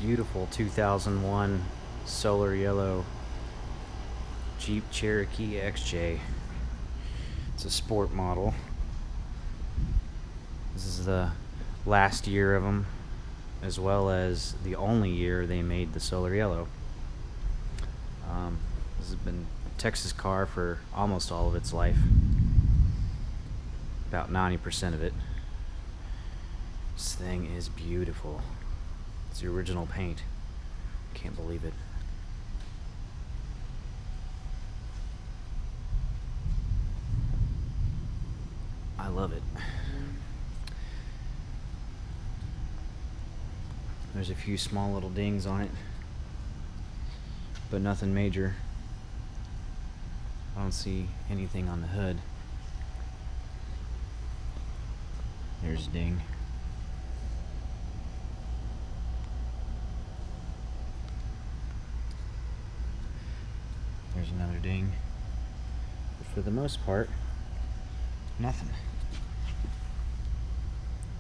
Beautiful 2001 solar yellow Jeep Cherokee XJ. It's a sport model. This is the last year of them, as well as the only year they made the solar yellow. This has been a Texas car for almost all of its life, about 90% of it. This thing is beautiful. It's the original paint. Can't believe it. I love it. There's a few small little dings on it, but nothing major. I don't see anything on the hood. There's a ding. There's another ding. But for the most part, nothing.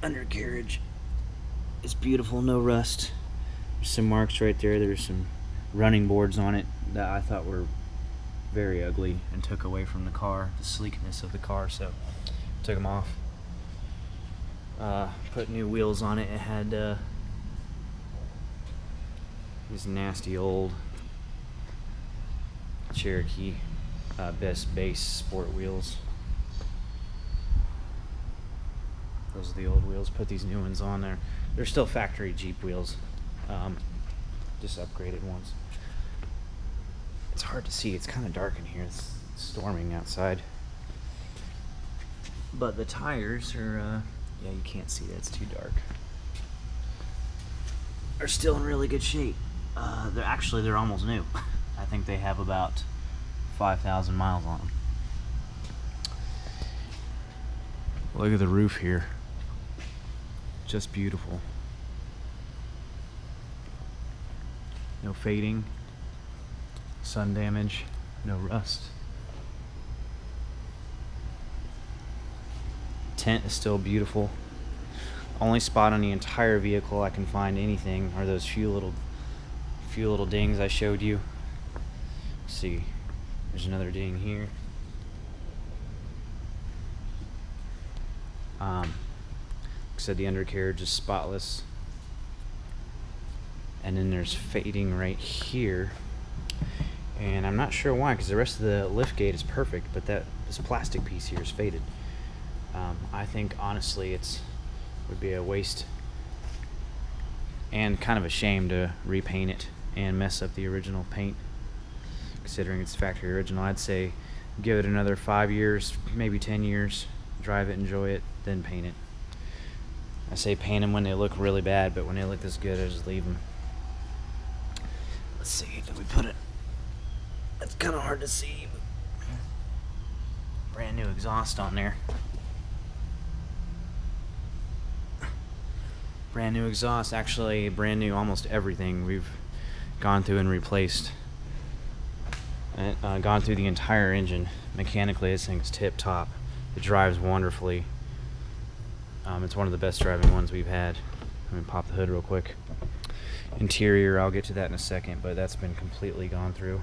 Undercarriage is beautiful, no rust. There's some marks right there. There's some running boards on it that I thought were very ugly and took away from the car, the sleekness of the car, so took them off. Put new wheels on it. It had these nasty old Cherokee best base sport wheels. Those are the old wheels. Put these new ones on there. They're still factory Jeep wheels, just upgraded ones. It's hard to see. It's kind of dark in here. It's storming outside. But the tires are, yeah, you can't see that. It's too dark. Are still in really good shape. They're almost new. I think they have about 5,000 miles on them. Look at the roof here. Just beautiful. No fading, sun damage, no rust. Tent is still beautiful. Only spot on the entire vehicle I can find anything are those few little dings I showed you. Let's see, there's another ding here. Like I said, the undercarriage is spotless. And then there's fading right here. And I'm not sure why, because the rest of the lift gate is perfect, but this plastic piece here is faded. I think honestly would be a waste and kind of a shame to repaint it and mess up the original paint, considering it's factory original. I'd say give it another 5 years, maybe 10 years, drive it, enjoy it, then paint it. I say paint them when they look really bad, but when they look this good, I just leave them. Let's see, did we put it? It's kind of hard to see, but brand new exhaust on there. Brand new exhaust, actually brand new almost everything. We've gone through and replaced. Gone through the entire engine. Mechanically, this thing's tip top. It drives wonderfully. It's one of the best driving ones we've had. Let me pop the hood real quick. Interior, I'll get to that in a second, but that's been completely gone through.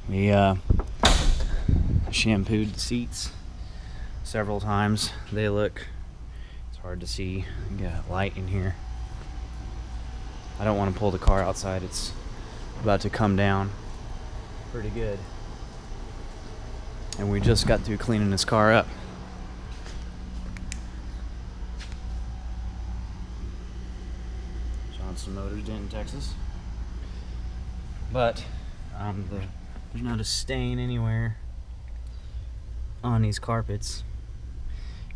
We shampooed the seats several times. They look, it's hard to see. You got light in here. I don't want to pull the car outside. It's about to come down pretty good. And we just got through cleaning this car up. Johnston Motors, Denton, Texas. But there's not a stain anywhere on these carpets,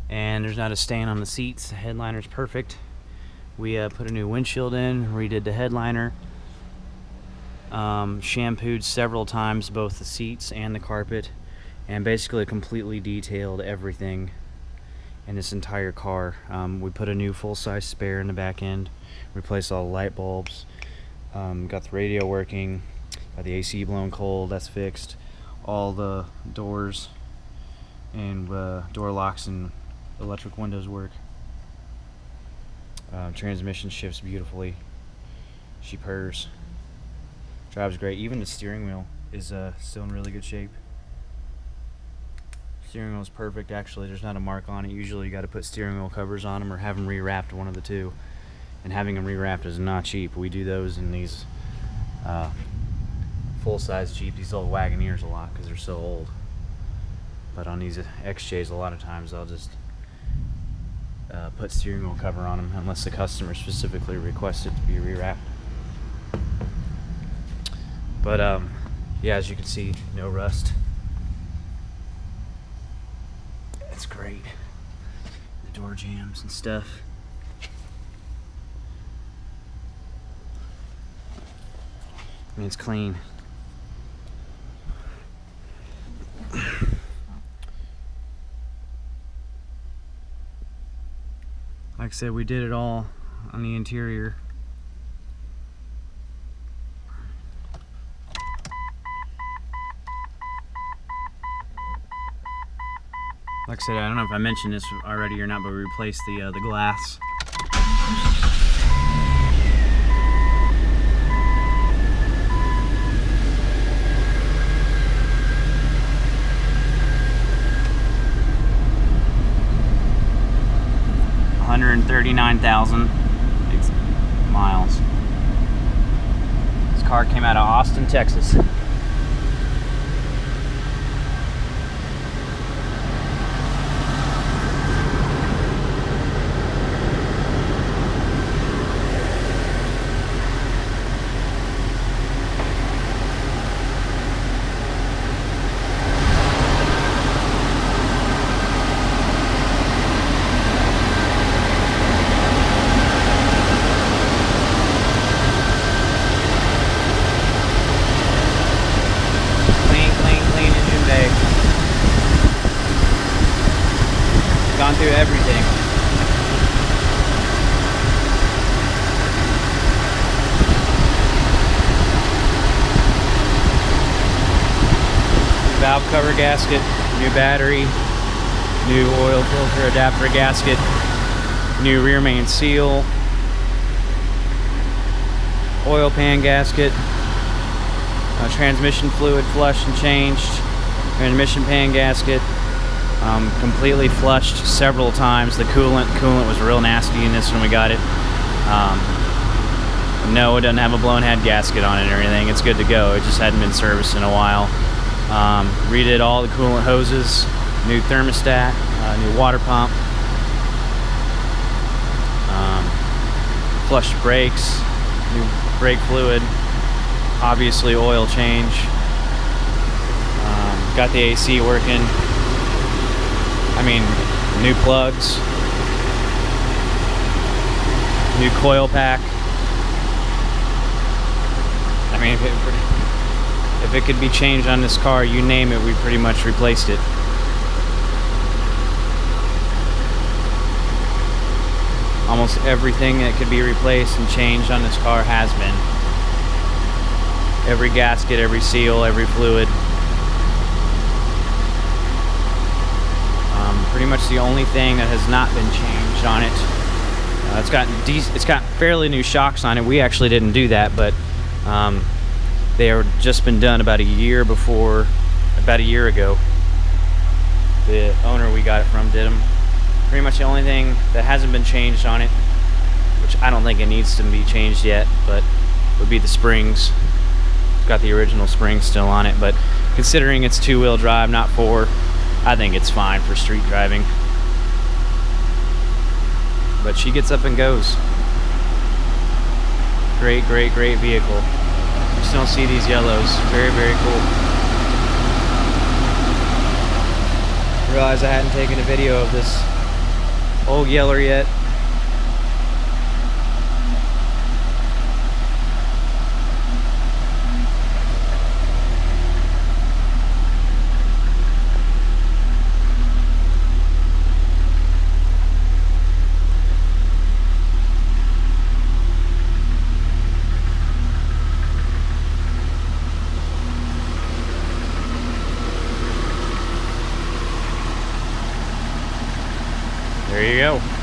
and there's not a stain on the seats. The headliner's perfect. We put a new windshield in, redid the headliner, shampooed several times both the seats and the carpet, and basically completely detailed everything in this entire car. We put a new full-size spare in the back end, replaced all the light bulbs, got the radio working, got the AC blown cold, that's fixed, all the doors and door locks and electric windows work. Transmission shifts beautifully. She purrs. Drives great. Even the steering wheel is still in really good shape. Steering wheel is perfect. Actually, there's not a mark on it. Usually you got to put steering wheel covers on them or have them rewrapped, one of the two. And having them rewrapped is not cheap. We do those in these full-size Jeep, these old Wagoneers a lot because they're so old. But on these XJs, a lot of times I'll just put steering wheel cover on them unless the customer specifically requests it to be rewrapped. But yeah, as you can see, no rust. It's great. The door jambs and stuff. I mean, it's clean. Like I said, we did it all on the interior. Like I said, I don't know if I mentioned this already or not, but we replaced the glass. $139,000 miles. This car came out of Austin, Texas. Gone through everything. New valve cover gasket, new battery, new oil filter adapter gasket, new rear main seal, oil pan gasket, transmission fluid flushed and changed, transmission pan gasket. Completely flushed several times. The coolant was real nasty in this when we got it. No, it doesn't have a blown head gasket on it or anything. It's good to go. It just hadn't been serviced in a while. Redid all the coolant hoses, new thermostat, new water pump, flushed brakes, new brake fluid, obviously oil change. Got the AC working. I mean, new plugs, new coil pack. I mean, if it could be changed on this car, you name it, we pretty much replaced it. Almost everything that could be replaced and changed on this car has been. Every gasket, every seal, every fluid. Pretty much the only thing that has not been changed on it. It's got fairly new shocks on it. We actually didn't do that, but they are just been done about a year ago. The owner we got it from did them. Pretty much the only thing that hasn't been changed on it, which I don't think it needs to be changed yet, but would be the springs. It's got the original springs still on it, but considering it's two-wheel drive, not four, I think it's fine for street driving. But she gets up and goes. Great, great, great vehicle. Just don't see these yellows. Very, very cool. Realized I hadn't taken a video of this old yeller yet. There you go.